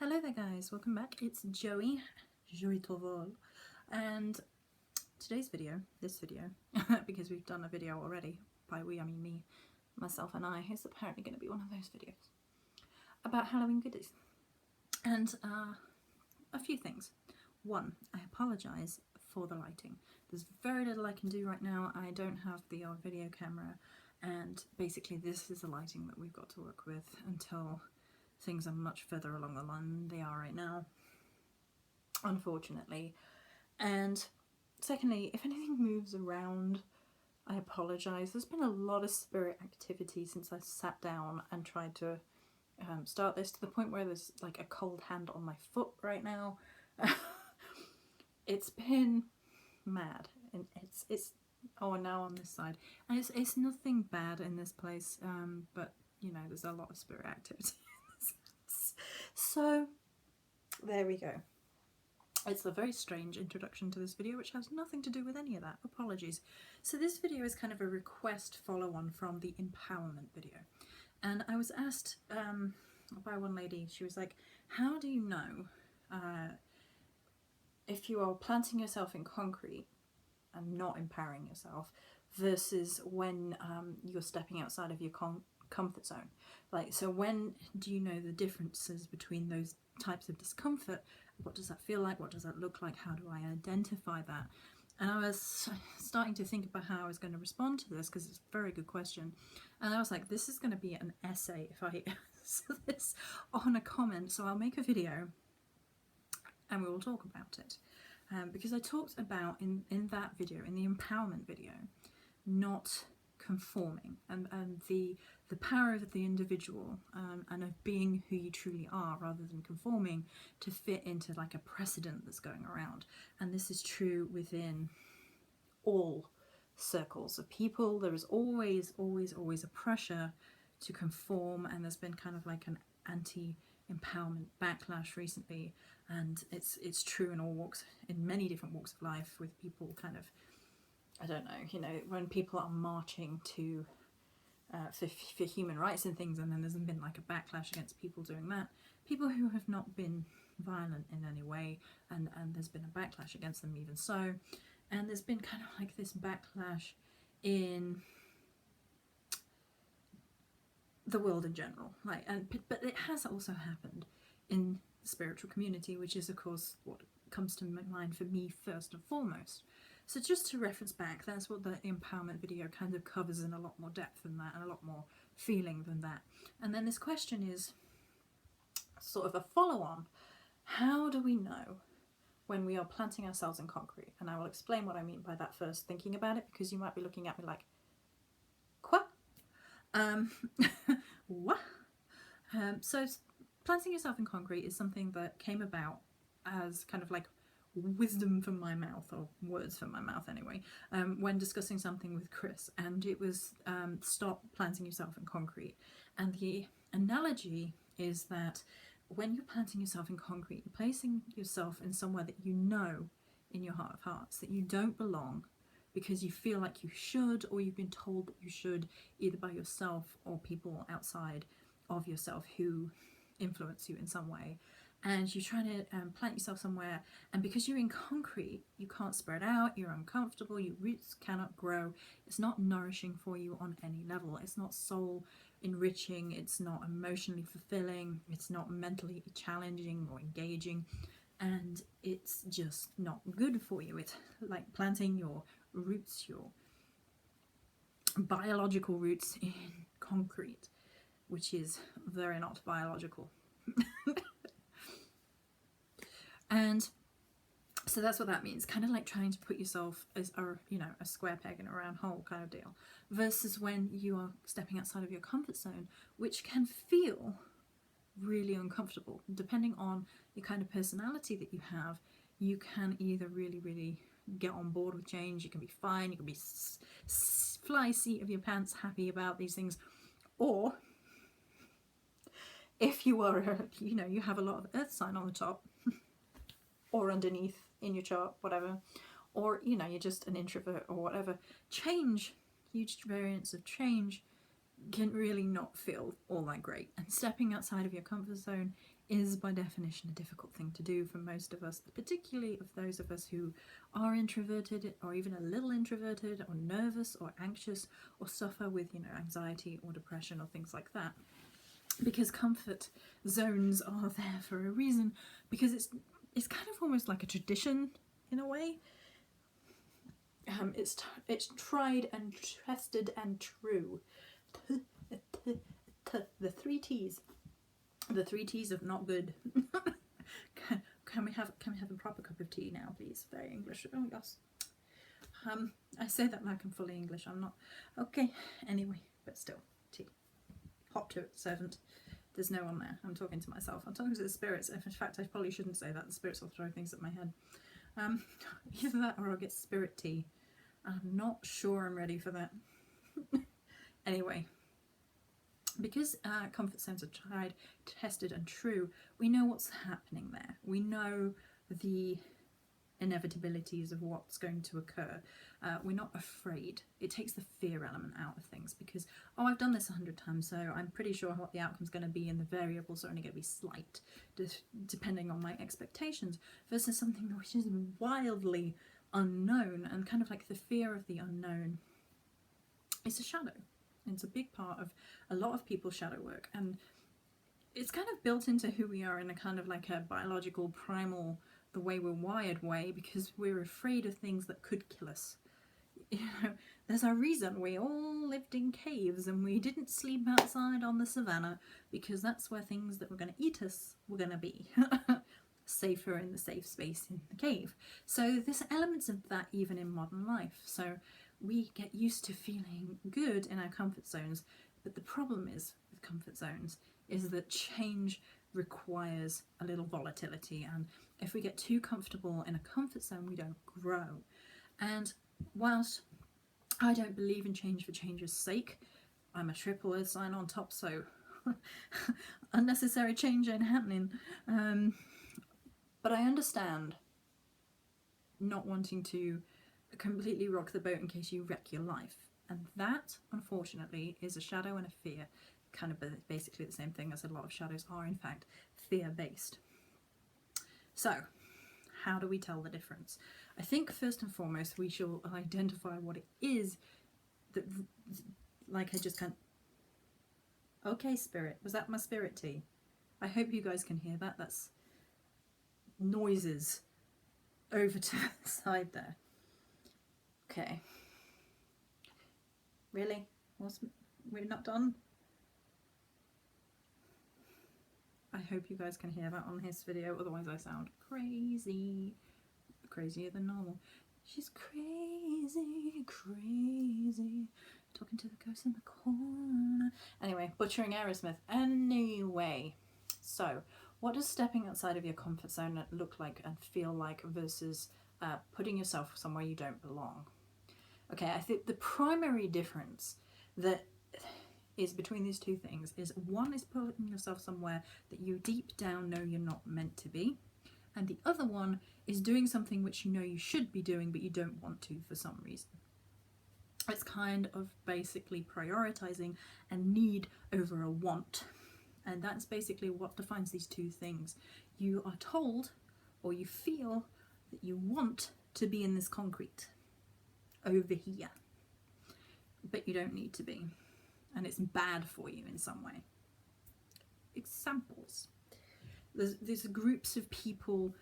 Hello there guys, welcome back. It's Joey Tovol, and today's video, this video, because we've done a video already, by we I mean me, myself and I, is apparently going to be one of those videos about Halloween goodies. And a few things. One, I apologise for the lighting. There's very little I can do right now. I don't have the old video camera, and basically this is the lighting that we've got to work with until things are much further along the line than they are right now, unfortunately. And secondly, if anything moves around, I apologise. There's been a lot of spirit activity since I sat down and tried to start this, to the point where there's like a cold hand on my foot right now. It's been mad, and it's oh, and now on this side, and it's nothing bad in this place, but you know, there's a lot of spirit activity. So there we go. It's a very strange introduction to this video, which has nothing to do with any of that. Apologies. So this video is kind of a request follow-on from the empowerment video, and I was asked by one lady. She was like, how do you know if you are planting yourself in concrete and not empowering yourself versus when you're stepping outside of your comfort zone? Like, so when do you know the differences between those types of discomfort? What does that feel like? What does that look like? How do I identify that? And I was starting to think about how I was going to respond to this, because it's a very good question. And I was like, this is going to be an essay if I answer this on a comment, so I'll make a video and we will talk about it. Because I talked about in that video, in the empowerment video, not conforming, and the power of the individual, and of being who you truly are rather than conforming to fit into like a precedent that's going around. And this is true within all circles of people. There is always a pressure to conform, and there's been kind of like an anti-empowerment backlash recently, and it's true in all walks, in many different walks of life, with people kind of, I don't know, you know, when people are marching to for human rights and things, and then there's been like a backlash against people doing that, people who have not been violent in any way, and there's been a backlash against them even so. And there's been kind of like this backlash in the world in general, like, but it has also happened in the spiritual community, which is of course what comes to mind for me first and foremost. So just to reference back, that's what the empowerment video kind of covers in a lot more depth than that, and a lot more feeling than that. And then this question is sort of a follow-on. How do we know when we are planting ourselves in concrete? And I will explain what I mean by that first, thinking about it, because you might be looking at me like, what? What? So planting yourself in concrete is something that came about as kind of like wisdom from my mouth, or words from my mouth anyway, when discussing something with Chris, and it was stop planting yourself in concrete. And the analogy is that when you're planting yourself in concrete, you're placing yourself in somewhere that you know in your heart of hearts that you don't belong, because you feel like you should, or you've been told that you should, either by yourself or people outside of yourself who influence you in some way. And you're trying to plant yourself somewhere, and because you're in concrete, you can't spread out, you're uncomfortable, your roots cannot grow, it's not nourishing for you on any level, it's not soul enriching, it's not emotionally fulfilling, it's not mentally challenging or engaging, and it's just not good for you. It's like planting your roots, your biological roots, in concrete, which is very not biological. And so that's what that means, kind of like trying to put yourself as a, you know, a square peg in a round hole kind of deal, versus when you are stepping outside of your comfort zone, which can feel really uncomfortable. Depending on the kind of personality that you have, you can either really get on board with change, you can be fine, you can be fly seat of your pants happy about these things, or if you are, you know, you have a lot of earth sign on the top or underneath in your chart, whatever, or you know, you're just an introvert or whatever, change, huge variance of change, can really not feel all that great. And stepping outside of your comfort zone is by definition a difficult thing to do for most of us, particularly of those of us who are introverted or even a little introverted or nervous or anxious or suffer with, you know, anxiety or depression or things like that. Because comfort zones are there for a reason, because it's kind of almost like a tradition in a way. It's tried and tested and true. The three T's. The three T's of not good. Can we have a proper cup of tea now, please? Very English. Oh yes. I say that like I'm fully English. I'm not. Okay. Anyway, but still, tea. Hot to it, servant. There's no one there. I'm talking to myself. I'm talking to the spirits. In fact, I probably shouldn't say that. The spirits will throw things at my head. Either that or I'll get spirit tea. I'm not sure I'm ready for that. Anyway, because comfort zones are tried, tested and true, we know what's happening there. We know the inevitabilities of what's going to occur. We're not afraid. It takes the fear element out of things because, oh, I've done this 100 times, so I'm pretty sure what the outcome's going to be, and the variables are only going to be slight, depending on my expectations, versus something which is wildly unknown, and kind of like the fear of the unknown. It's a shadow. It's a big part of a lot of people's shadow work, and it's kind of built into who we are in a kind of like a biological, primal, the way we're wired way, because we're afraid of things that could kill us. You know, there's a reason we all lived in caves and we didn't sleep outside on the savannah, because that's where things that were going to eat us were going to be. Safer in the safe space in the cave. So there's elements of that even in modern life. So we get used to feeling good in our comfort zones, but the problem is with comfort zones is that change requires a little volatility, and if we get too comfortable in a comfort zone, we don't grow. And whilst I don't believe in change for change's sake, I'm a triple Earth sign on top, so unnecessary change ain't happening. But I understand not wanting to completely rock the boat in case you wreck your life. And that, unfortunately, is a shadow and a fear. Kind of basically the same thing, as a lot of shadows are, in fact, fear-based. So, how do we tell the difference? I think, first and foremost, we shall identify what it is that, like I just can't... Okay, spirit. Was that my spirit tea? I hope you guys can hear that. That's noises over to the side there. Okay. Really? We're not done? I hope you guys can hear that on this video, otherwise I sound crazy. Crazier than normal. She's crazy, crazy. Talking to the ghost in the corner. Anyway, butchering Aerosmith. Anyway, so what does stepping outside of your comfort zone look like and feel like versus putting yourself somewhere you don't belong? Okay, I think the primary difference that is between these two things is, one is putting yourself somewhere that you deep down know you're not meant to be, and the other one is doing something which you know you should be doing but you don't want to for some reason. It's kind of basically prioritizing a need over a want, and that's basically what defines these two things. You are told, or you feel, that you want to be in this concrete over here, but you don't need to be, and it's bad for you in some way. Examples: there's groups of people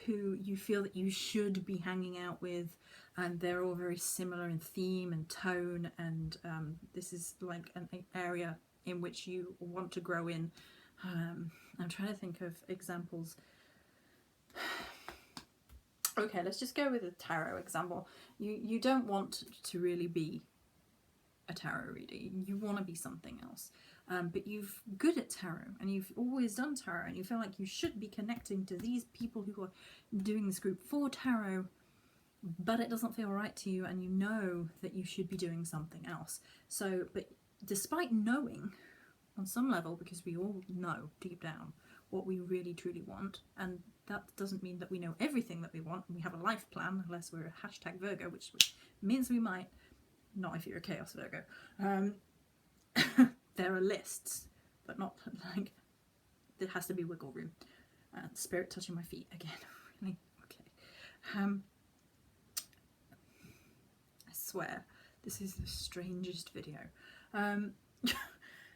who you feel that you should be hanging out with, and they're all very similar in theme and tone, and this is like an area in which you want to grow in. I'm trying to think of examples. Okay, let's just go with a tarot example. You don't want to really be a tarot reader. You want to be something else. But you're good at tarot, and you've always done tarot, and you feel like you should be connecting to these people who are doing this group for tarot, but it doesn't feel right to you, and you know that you should be doing something else. So, but despite knowing on some level, because we all know deep down what we really truly want, and that doesn't mean that we know everything that we want and we have a life plan, unless we're a #Virgo, which means we might, not if you're a Chaos Virgo. there are lists, but not like, there has to be wiggle room. Spirit touching my feet again. Really? Okay. I swear, this is the strangest video.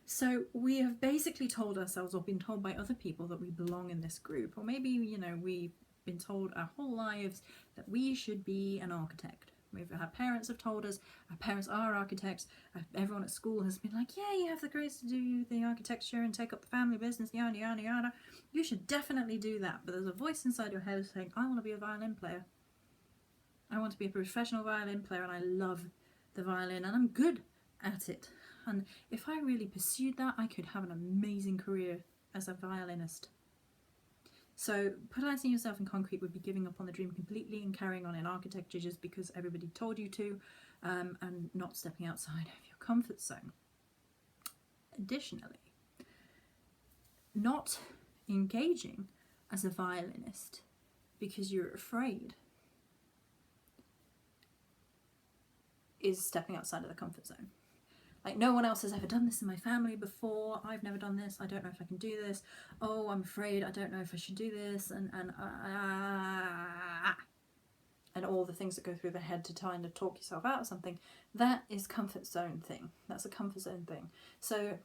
So we have basically told ourselves, or been told by other people, that we belong in this group. Or maybe, you know, we've been told our whole lives that we should be an architect. Our parents have told us, our parents are architects, everyone at school has been like, yeah, you have the grace to do the architecture and take up the family business, yada yada yada. You should definitely do that. But there's a voice inside your head saying, I want to be a violin player. I want to be a professional violin player, and I love the violin and I'm good at it. And if I really pursued that, I could have an amazing career as a violinist. So planting yourself in concrete would be giving up on the dream completely and carrying on in architecture just because everybody told you to, and not stepping outside of your comfort zone. Additionally, not engaging as a violinist because you're afraid is stepping outside of the comfort zone. Like, no one else has ever done this in my family before. I've never done this. I don't know if I can do this. Oh, I'm afraid. I don't know if I should do this. And all the things that go through the head to try and talk yourself out of something. That is comfort zone thing. That's a comfort zone thing. So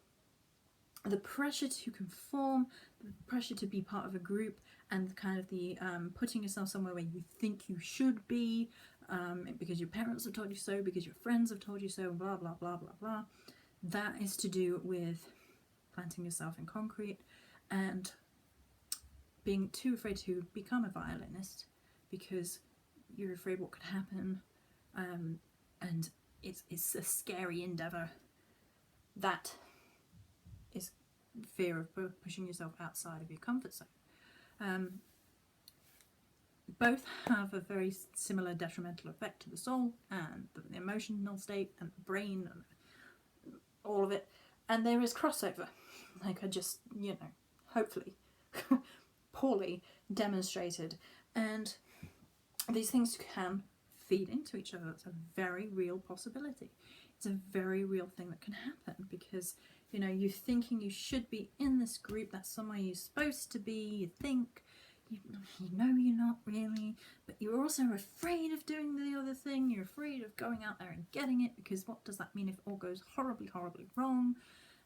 the pressure to conform, the pressure to be part of a group, and kind of the putting yourself somewhere where you think you should be, because your parents have told you so, because your friends have told you so, blah blah blah blah blah. That is to do with planting yourself in concrete and being too afraid to become a violinist because you're afraid what could happen, and it's a scary endeavour. That is fear of pushing yourself outside of your comfort zone. Both have a very similar detrimental effect to the soul and the emotional state and the brain and all of it. And there is crossover, like I just, you know, hopefully poorly demonstrated. And these things can feed into each other. It's a very real possibility. It's a very real thing that can happen because, you know, you're thinking you should be in this group, that's somewhere you're supposed to be, you think, you know you're not really, but you're also afraid of doing the other thing, you're afraid of going out there and getting it, because what does that mean if it all goes horribly, horribly wrong?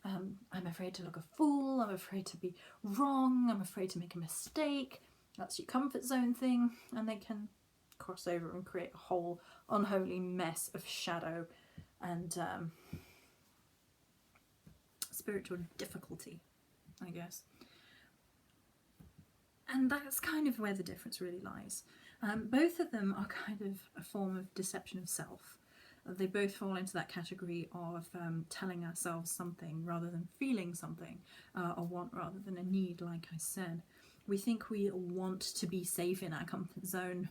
I'm afraid to look a fool, I'm afraid to be wrong, I'm afraid to make a mistake. That's your comfort zone thing, and they can cross over and create a whole unholy mess of shadow and spiritual difficulty, I guess. And that's kind of where the difference really lies. Both of them are kind of a form of deception of self. They both fall into that category of telling ourselves something rather than feeling something, a want rather than a need, like I said. We think we want to be safe in our comfort zone.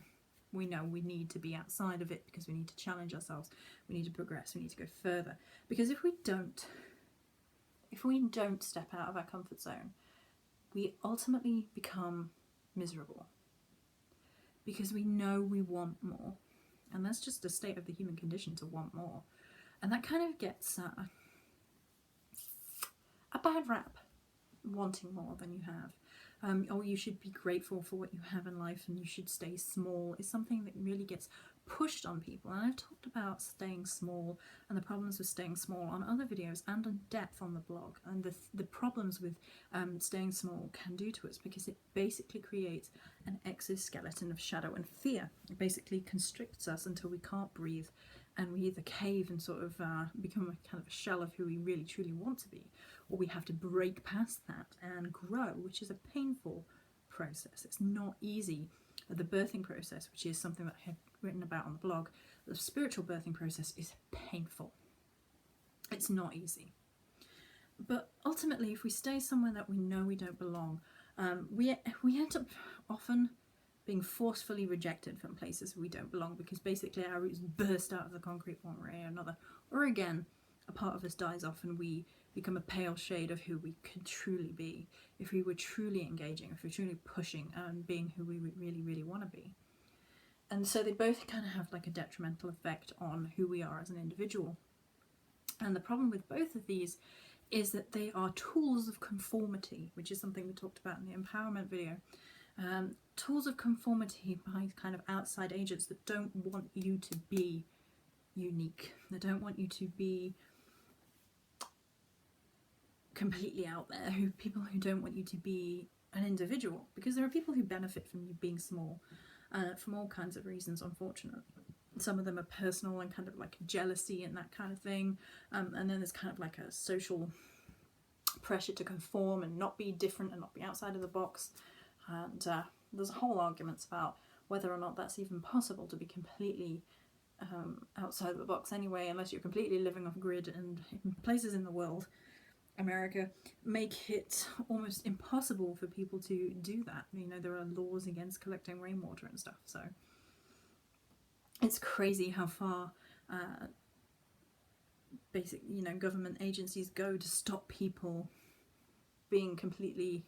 We know we need to be outside of it because we need to challenge ourselves, we need to progress, we need to go further. Because if we don't step out of our comfort zone, we ultimately become miserable because we know we want more, and that's just a state of the human condition to want more, and that kind of gets a bad rap, wanting more than you have. Or you should be grateful for what you have in life and you should stay small is something that really gets pushed on people. And I've talked about staying small and the problems with staying small on other videos and in depth on the blog, and the problems with staying small can do to us, because it basically creates an exoskeleton of shadow and fear. It basically constricts us until we can't breathe, and we either cave and sort of become a kind of a shell of who we really truly want to be, or we have to break past that and grow, which is a painful process. It's not easy. The birthing process, which is something that I have written about on the blog, the spiritual birthing process is painful. It's not easy. But ultimately, if we stay somewhere that we know we don't belong, we end up often being forcefully rejected from places we don't belong, because basically our roots burst out of the concrete one way or another. Or again, a part of us dies off and we become a pale shade of who we could truly be if we were truly engaging, if we're truly pushing and being who we really, really want to be. And so they both kind of have like a detrimental effect on who we are as an individual. And the problem with both of these is that they are tools of conformity, which is something we talked about in the empowerment video. Tools of conformity by kind of outside agents that don't want you to be unique. They don't want you to be completely out there. People who don't want you to be an individual, because there are people who benefit from you being small, from all kinds of reasons, unfortunately. Some of them are personal and kind of like jealousy and that kind of thing, and then there's kind of like a social pressure to conform and not be different and not be outside of the box, and there's whole arguments about whether or not that's even possible to be completely outside of the box anyway, unless you're completely living off grid, and places in the world, America, make it almost impossible for people to do that. You know, there are laws against collecting rainwater and stuff, so it's crazy how far basic, you know, government agencies go to stop people being completely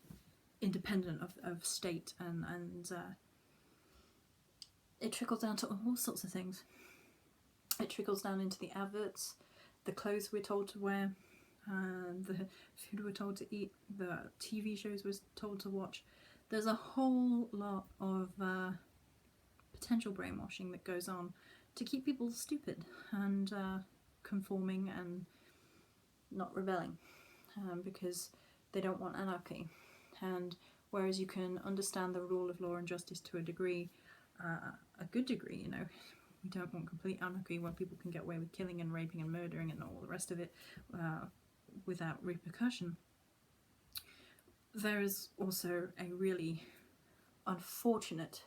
independent of state, and it trickles down to all sorts of things. It trickles down into the adverts, the clothes we're told to wear, the food we're told to eat, the TV shows we're told to watch. There's a whole lot of potential brainwashing that goes on to keep people stupid and conforming and not rebelling, because they don't want anarchy. And whereas you can understand the rule of law and justice to a degree, a good degree, you know, we don't want complete anarchy where people can get away with killing and raping and murdering and all the rest of it without repercussion. There is also a really unfortunate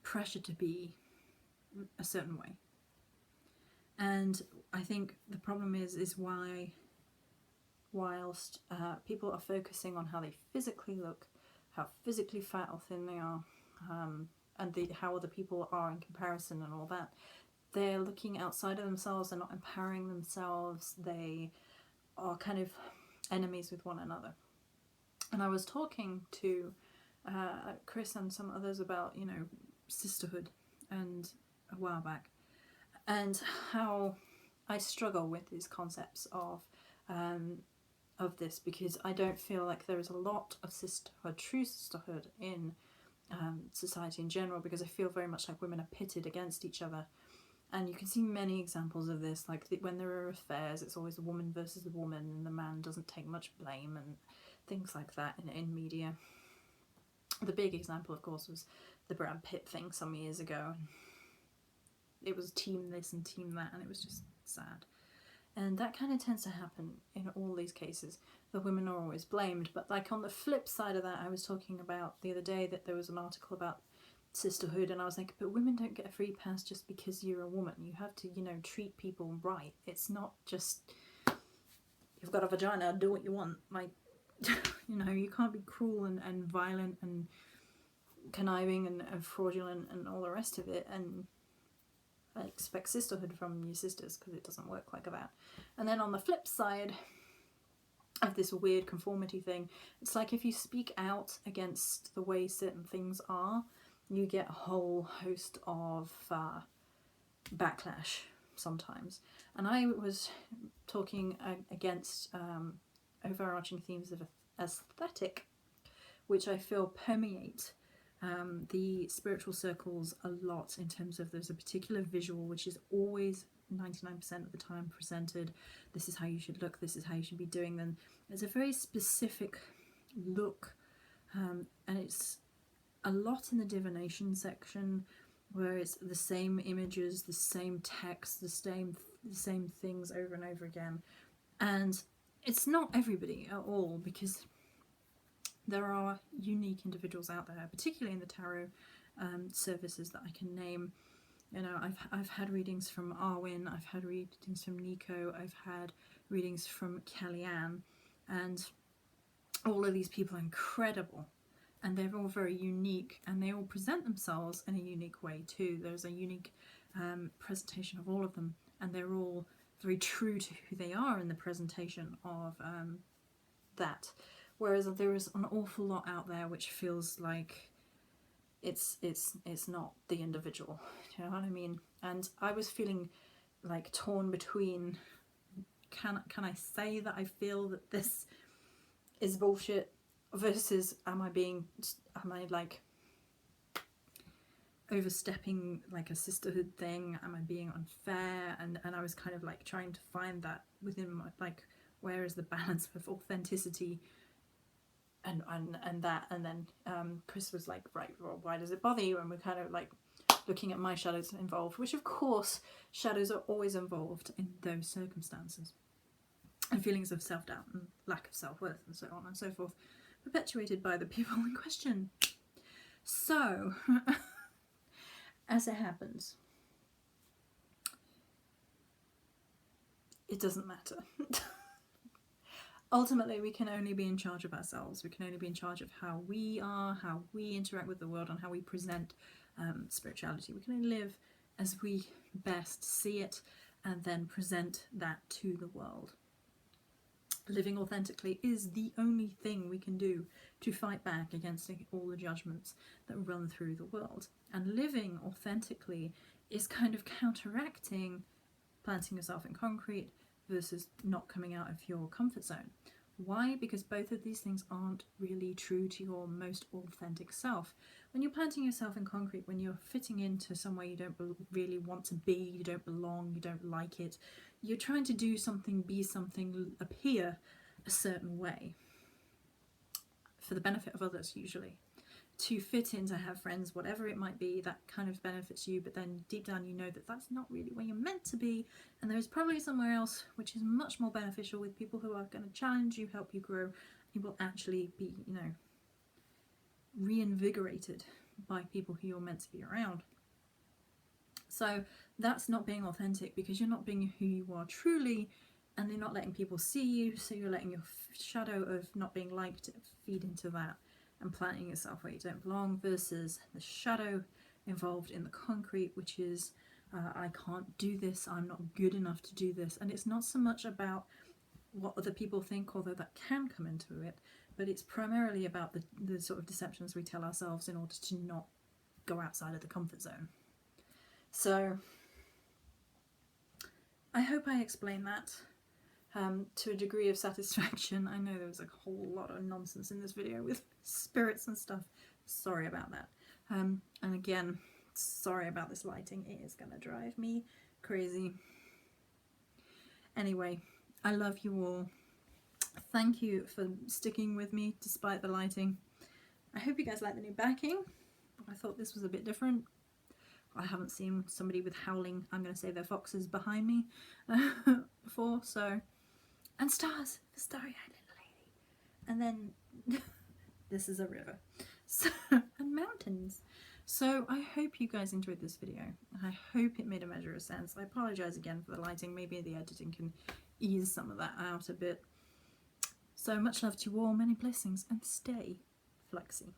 pressure to be a certain way. And I think the problem is why, whilst people are focusing on how they physically look, how physically fat or thin they are, and how other people are in comparison and all that, they're looking outside of themselves, they're not empowering themselves, they are kind of enemies with one another. And I was talking to Chris and some others about, you know, sisterhood and a while back, and how I struggle with these concepts of this, because I don't feel like there is a lot of sisterhood, true sisterhood in society in general, because I feel very much like women are pitted against each other. And you can see many examples of this, like when there are affairs, it's always the woman versus the woman, and the man doesn't take much blame, and things like that in media. The big example, of course, was the Brad Pitt thing some years ago. It was team this and team that, and it was just sad. And that kind of tends to happen in all these cases. The women are always blamed, but like on the flip side of that, I was talking about the other day that there was an article about sisterhood, and I was like, but women don't get a free pass just because you're a woman. You have to, you know, treat people right. It's not just, you've got a vagina, do what you want. Like, you know, you can't be cruel and violent and conniving and fraudulent and all the rest of it, and I expect sisterhood from your sisters, because it doesn't work like that. And then on the flip side of this weird conformity thing, it's like if you speak out against the way certain things are, you get a whole host of backlash sometimes. And I was talking against overarching themes of aesthetic, which I feel permeate the spiritual circles a lot, in terms of there's a particular visual which is always 99% of the time presented. This is how you should look, this is how you should be doing them. There's a very specific look, and it's a lot in the divination section, where it's the same images, the same text, the same things over and over again. And it's not everybody at all, because there are unique individuals out there, particularly in the tarot services that I can name. You know, I've had readings from Arwen, I've had readings from Nico, I've had readings from Kellyanne, and all of these people are incredible, and they're all very unique, and they all present themselves in a unique way too. There's a unique presentation of all of them, and they're all very true to who they are in the presentation of that. Whereas there is an awful lot out there which feels like it's not the individual. Do you know what I mean? And I was feeling like torn between, can I say that I feel that this is bullshit, versus am I like overstepping like a sisterhood thing? Am I being unfair? And I was kind of like trying to find that within my, like, where is the balance of authenticity and that. And then Chris was like, right, well, why does it bother you? And we're kind of like looking at my shadows involved, which of course shadows are always involved in those circumstances, and feelings of self-doubt and lack of self-worth and so on and so forth, perpetuated by the people in question. So as it happens, it doesn't matter. Ultimately, we can only be in charge of ourselves. We can only be in charge of how we are, how we interact with the world, and how we present spirituality. We can only live as we best see it, and then present that to the world. Living authentically is the only thing we can do to fight back against all the judgments that run through the world. And living authentically is kind of counteracting planting yourself in concrete versus not coming out of your comfort zone. Why? Because both of these things aren't really true to your most authentic self. When you're planting yourself in concrete, when you're fitting into somewhere you don't really want to be, you don't belong, you don't like it, you're trying to do something, be something, appear a certain way for the benefit of others, usually. To fit in, to have friends, whatever it might be, that kind of benefits you, but then deep down you know that that's not really where you're meant to be, and there is probably somewhere else which is much more beneficial, with people who are going to challenge you, help you grow. You will actually be, you know, reinvigorated by people who you're meant to be around. So that's not being authentic, because you're not being who you are truly, and you're not letting people see you, so you're letting your shadow of not being liked feed into that, and planting yourself where you don't belong, versus the shadow involved in the concrete, which is I can't do this, I'm not good enough to do this. And it's not so much about what other people think, although that can come into it, but it's primarily about the sort of deceptions we tell ourselves in order to not go outside of the comfort zone. So I hope I explained that to a degree of satisfaction. I know there was a whole lot of nonsense in this video with spirits and stuff. Sorry about that. And again, sorry about this lighting. It is going to drive me crazy. Anyway, I love you all. Thank you for sticking with me despite the lighting. I hope you guys like the new backing. I thought this was a bit different. I haven't seen somebody with howling, I'm going to say they're foxes, behind me before, so... And stars, the starry-eyed little lady. And then this is a river. So, and mountains. So I hope you guys enjoyed this video. I hope it made a measure of sense. I apologise again for the lighting. Maybe the editing can ease some of that out a bit. So much love to you all, many blessings, and stay flexy.